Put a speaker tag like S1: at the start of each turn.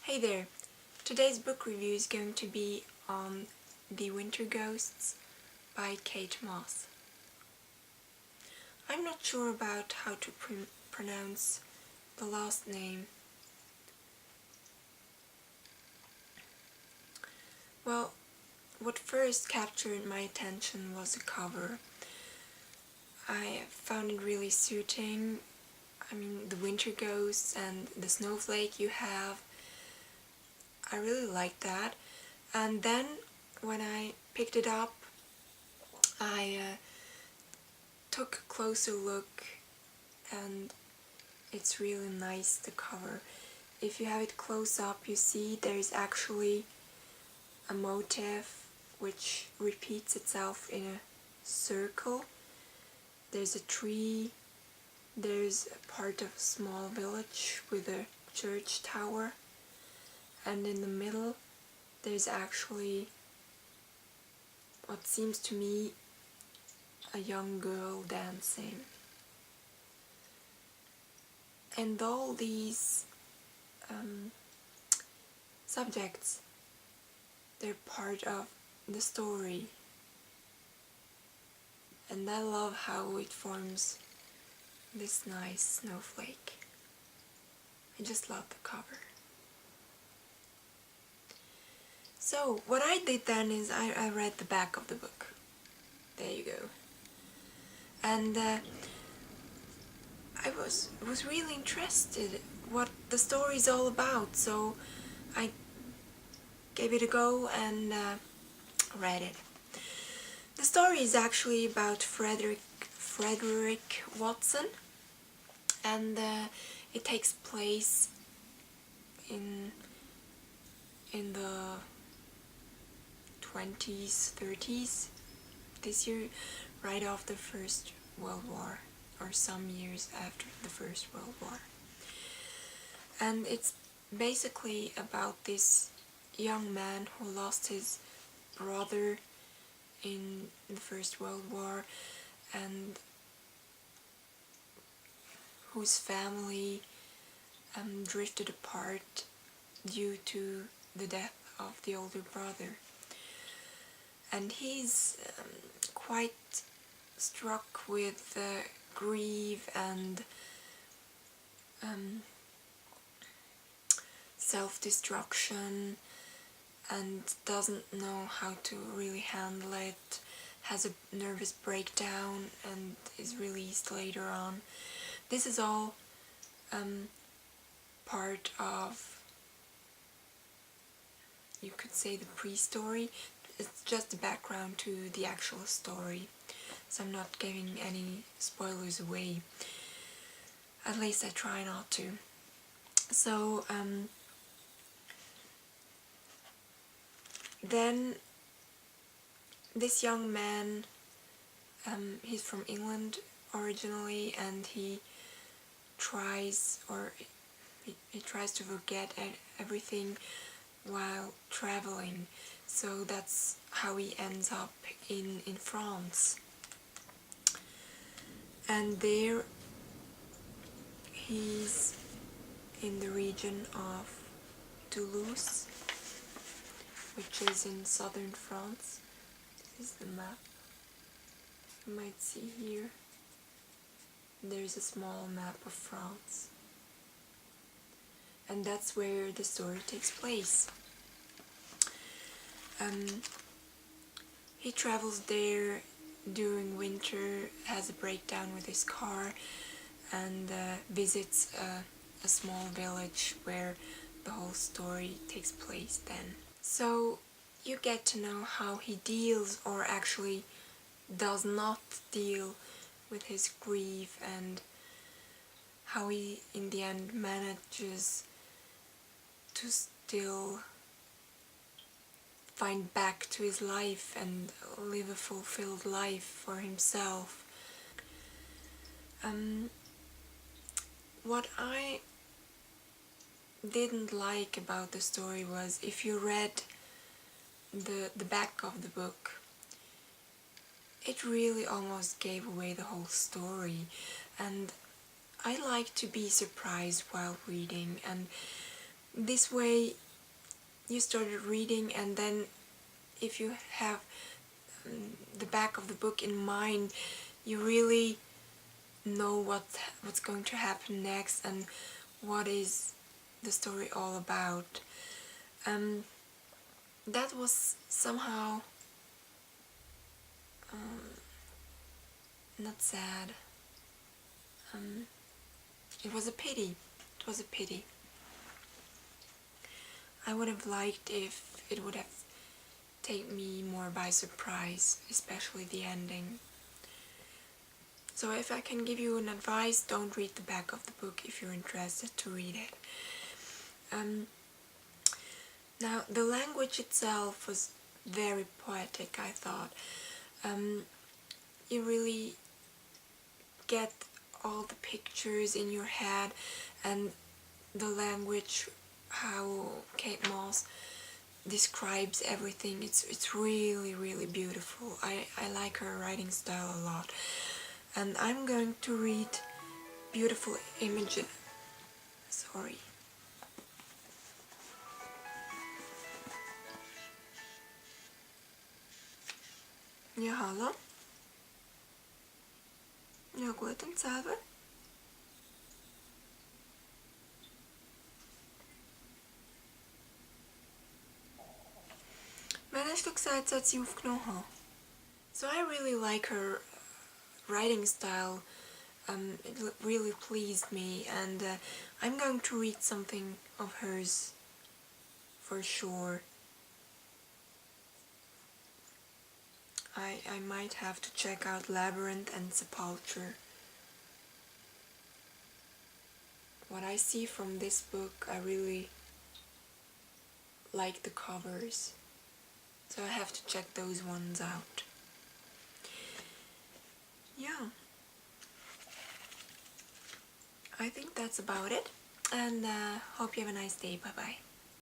S1: Hey there! Today's book review is going to be on The Winter Ghosts by Kate Mosse. I'm not sure about how to pronounce the last name. Well, what first captured my attention was the cover. I found it really suiting. The winter ghosts and the snowflake you have. I really liked that. And then when I picked it up, I took a closer look, and it's really nice, the cover. If you have it close up, you see there's actually a motif which repeats itself in a circle. There's a tree, there's a part of a small village with a church tower, and in the middle there's actually what seems to me a young girl dancing. And all these subjects, they're part of the story, and I love how it forms this nice snowflake. I just love the cover. So what I did then is I read the back of the book. There you go. And I was really interested what the story is all about, so I gave it a go and read it. The story is actually about Frederick Watson, and it takes place in the 20s, 30s, this year, right after the First World War, or some years after the First World War. And it's basically about this young man who lost his brother in the First World War, and whose family drifted apart due to the death of the older brother. And he's quite struck with grief and self-destruction, and doesn't know how to really handle it, has a nervous breakdown and is released later on. This is all part of, you could say, the pre-story. It's just the background to the actual story, so I'm not giving any spoilers away. At least I try not to. So then this young man, he's from England originally, and he tries to forget everything while traveling. So that's how he ends up in France. And there he's in the region of Toulouse, which is in southern France. This is the map. You might see here. There's a small map of France. And that's where the story takes place. He travels there during winter, has a breakdown with his car, and visits a small village where the whole story takes place then. So you get to know how he deals, or actually does not deal, with his grief, and how he in the end manages to still find back to his life and live a fulfilled life for himself. What I didn't like about the story was, if you read the back of the book, it really almost gave away the whole story, and I like to be surprised while reading, and this way you started reading, and then if you have the back of the book in mind, you really know what's going to happen next and what is the story all about. That was somehow not sad. It was a pity. It was a pity. I would have liked if it would have taken me more by surprise, especially the ending. So if I can give you an advice, don't read the back of the book if you're interested to read it. Now, the language itself was very poetic, I thought. You really get all the pictures in your head, and the language, how Kate Mosse describes everything, it's really, really beautiful. I like her writing style a lot. And I'm going to read Beautiful Images. Sorry. Ja, hallo? Ja, guten Abend. Wann hast du gesagt, dass sie aufgenommen haben? So I really like her writing style. It really pleased me, and I'm going to read something of hers for sure. I might have to check out Labyrinth and Sepulchre. What I see from this book, I really like the covers, so I have to check those ones out. Yeah, I think that's about it, and hope you have a nice day. Bye bye.